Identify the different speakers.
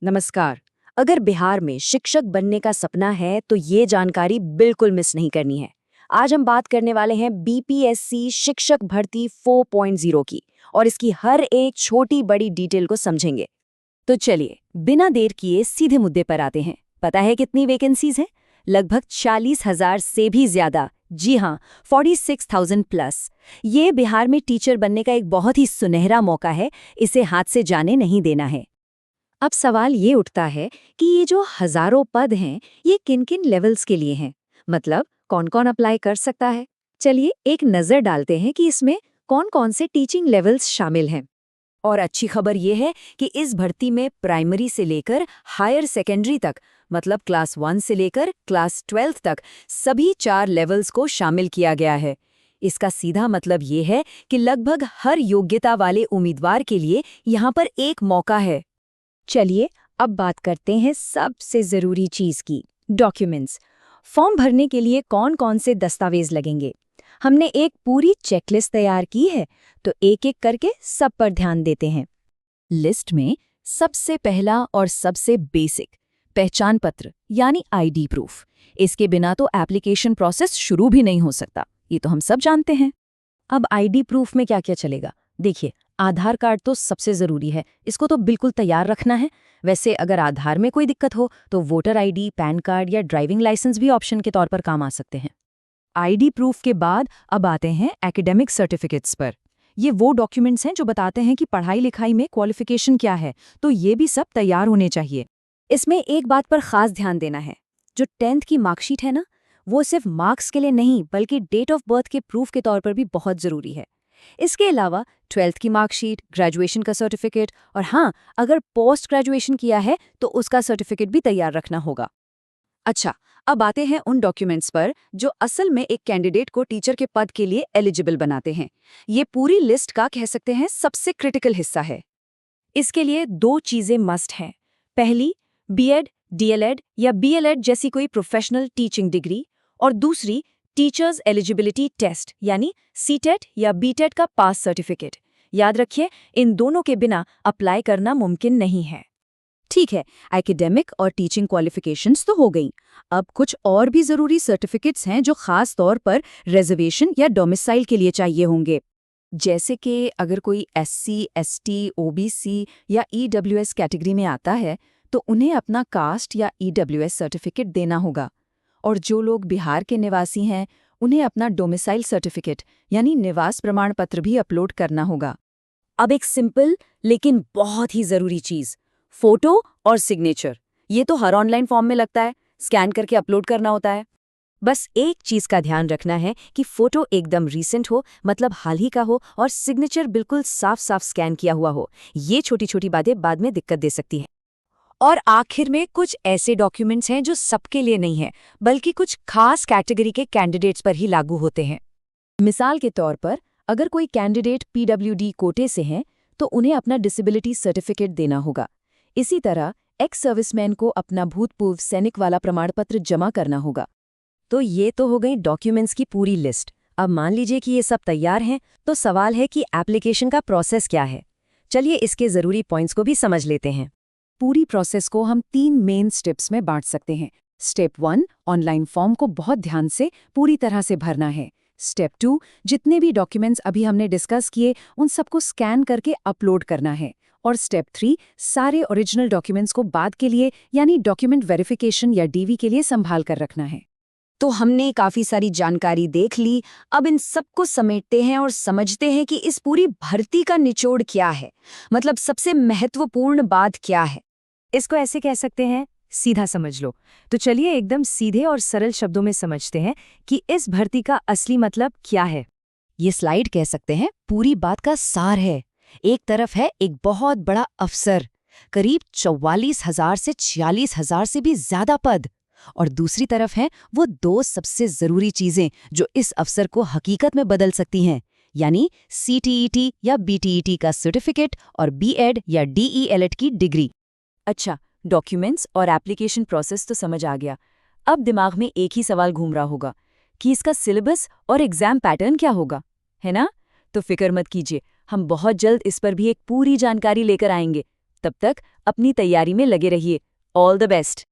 Speaker 1: नमस्कार। अगर बिहार में शिक्षक बनने का सपना है तो ये जानकारी बिल्कुल मिस नहीं करनी है। आज हम बात करने वाले हैं बीपीएससी शिक्षक भर्ती 4.0 की और इसकी हर एक छोटी बड़ी डिटेल को समझेंगे। तो चलिए बिना देर किए सीधे मुद्दे पर आते हैं। पता है कितनी वैकेंसीज हैं? लगभग 40,000 से भी ज्यादा। जी हाँ, 46,000 प्लस। ये बिहार में टीचर बनने का एक बहुत ही सुनहरा मौका है, इसे हाथ से जाने नहीं देना है। अब सवाल ये उठता है कि ये जो हजारों पद हैं, ये किन-किन लेवल्स के लिए हैं? मतलब कौन-कौन अप्लाई कर सकता है? चलिए एक नजर डालते हैं कि इसमें कौन-कौन से टीचिंग लेवल्स शामिल हैं। और अच्छी खबर ये है कि इस भर्ती में प्राइमरी से लेकर हायर सेकेंडरी तक, मतलब क्लास 1 से लेकर क्लास 12 तक सभी 4 लेवल्स को शामिल किया गया है। इसका सीधा मतलब ये है कि लगभग हर योग्यता वाले उम्मीदवार के लिए यहाँ पर एक मौका है। चलिए अब बात करते हैं सबसे ज़रूरी चीज़ की, डॉक्यूमेंट्स। फॉर्म भरने के लिए कौन-कौन से दस्तावेज लगेंगे? हमने एक पूरी चेकलिस्ट तैयार की है, तो एक-एक करके सब पर ध्यान देते हैं। लिस्ट में सबसे पहला और सबसे बेसिक पहचान पत्र यानी आईडी प्रूफ। इसके बिना तो एप्लीकेशन प्रोसेस शुरू भी नहीं हो सकता, ये तो हम सब जानते हैं। अब आईडी प्रूफ में क्या क्या चलेगा? देखिए, आधार कार्ड तो सबसे ज़रूरी है, इसको तो बिल्कुल तैयार रखना है। वैसे अगर आधार में कोई दिक्कत हो तो वोटर आईडी, पैन कार्ड या ड्राइविंग लाइसेंस भी ऑप्शन के तौर पर काम आ सकते हैं। आईडी प्रूफ के बाद अब आते हैं एकेडमिक सर्टिफिकेट्स पर। ये वो डॉक्यूमेंट्स हैं जो बताते हैं कि पढ़ाई लिखाई में क्वालिफिकेशन क्या है, तो ये भी सब तैयार होने चाहिए। इसमें एक बात पर खास ध्यान देना है, जो 10th की मार्कशीट है ना, वो सिर्फ मार्क्स के लिए नहीं बल्कि डेट ऑफ बर्थ के प्रूफ के तौर पर भी बहुत ज़रूरी है। इसके अलावा 12th की मार्कशीट, ग्रेजुएशन का सर्टिफिकेट और हाँ, अगर पोस्ट ग्रेजुएशन किया है तो उसका सर्टिफिकेट भी तैयार रखना होगा। अच्छा, अब आते हैं उन डॉक्यूमेंट्स पर जो असल में एक कैंडिडेट को टीचर के पद के लिए एलिजिबल बनाते हैं। ये पूरी लिस्ट का कह सकते हैं सबसे क्रिटिकल हिस्सा है। इसके लिए 2 चीज़ें मस्ट हैं। पहली, बीएड, डीएलएड या बीएलएड जैसी कोई प्रोफेशनल टीचिंग डिग्री, और दूसरी टीचर्स एलिजिबिलिटी टेस्ट यानी सीटेट या बीटेट का पास सर्टिफिकेट। याद रखिए, इन दोनों के बिना अप्लाई करना मुमकिन नहीं है। ठीक है, एकेडमिक और टीचिंग क्वालिफिकेशंस तो हो गई। अब कुछ और भी ज़रूरी सर्टिफिकेट्स हैं जो खास तौर पर रिजर्वेशन या डोमिसाइल के लिए चाहिए होंगे। जैसे कि अगर कोई एससी, एसटी, ओबीसी या ईडब्ल्यूएस कैटेगरी में आता है तो उन्हें अपना कास्ट या ईडब्ल्यूएस सर्टिफिकेट देना होगा। और जो लोग बिहार के निवासी हैं उन्हें अपना डोमिसाइल सर्टिफिकेट यानी निवास प्रमाण पत्र भी अपलोड करना होगा। अब एक सिंपल लेकिन बहुत ही ज़रूरी चीज़, फोटो और सिग्नेचर। ये तो हर ऑनलाइन फॉर्म में लगता है, स्कैन करके अपलोड करना होता है। बस एक चीज़ का ध्यान रखना है कि फोटो एकदम रीसेंट हो, मतलब हाल ही का हो, और सिग्नेचर बिल्कुल साफ साफ स्कैन किया हुआ हो। ये छोटी छोटी बातें बाद में दिक्कत दे सकती हैं। और आखिर में कुछ ऐसे डॉक्यूमेंट्स हैं जो सबके लिए नहीं है, बल्कि कुछ खास कैटेगरी के कैंडिडेट्स पर ही लागू होते हैं। मिसाल के तौर पर, अगर कोई कैंडिडेट पीडब्ल्यूडी कोटे से हैं, तो उन्हें अपना डिसेबिलिटी सर्टिफिकेट देना होगा। इसी तरह एक्स सर्विसमैन को अपना भूतपूर्व सैनिक वाला प्रमाण पत्र जमा करना होगा। तो ये तो हो गई डॉक्यूमेंट्स की पूरी लिस्ट। अब मान लीजिए कि ये सब तैयार हैं, तो सवाल है कि एप्लीकेशन का प्रोसेस क्या है। चलिए इसके ज़रूरी पॉइंट्स को भी समझ लेते हैं। पूरी प्रोसेस को हम 3 मेन स्टेप्स में बांट सकते हैं। स्टेप 1, ऑनलाइन फॉर्म को बहुत ध्यान से पूरी तरह से भरना है। स्टेप 2, जितने भी डॉक्यूमेंट्स अभी हमने डिस्कस किए उन सबको स्कैन करके अपलोड करना है। और स्टेप 3, सारे ओरिजिनल डॉक्यूमेंट्स को बाद के लिए यानी डॉक्यूमेंट वेरिफिकेशन या डीवी के लिए संभाल कर रखना है। तो हमने काफ़ी सारी जानकारी देख ली। अब इन सबको समेटते हैं और समझते हैं कि इस पूरी भर्ती का निचोड़ क्या है, मतलब सबसे महत्वपूर्ण बात क्या है। इसको ऐसे कह सकते हैं, सीधा समझ लो। तो चलिए एकदम सीधे और सरल शब्दों में समझते हैं कि इस भर्ती का असली मतलब क्या है। ये स्लाइड कह सकते हैं पूरी बात का सार है। एक तरफ है एक बहुत बड़ा अफसर, करीब 44,000 से 46,000 से भी ज्यादा पद, और दूसरी तरफ हैं वो 2 सबसे जरूरी चीजें जो इस अफसर को हकीकत में बदल सकती हैं, यानी सीटीईटी या बीटीईटी का सर्टिफिकेट और बीएड या डीईएलएड की डिग्री। अच्छा, डॉक्यूमेंट्स और एप्लीकेशन प्रोसेस तो समझ आ गया। अब दिमाग में एक ही सवाल घूम रहा होगा कि इसका सिलेबस और एग्जाम पैटर्न क्या होगा, है ना? तो फिक्र मत कीजिए, हम बहुत जल्द इस पर भी एक पूरी जानकारी लेकर आएंगे। तब तक अपनी तैयारी में लगे रहिए। All the best.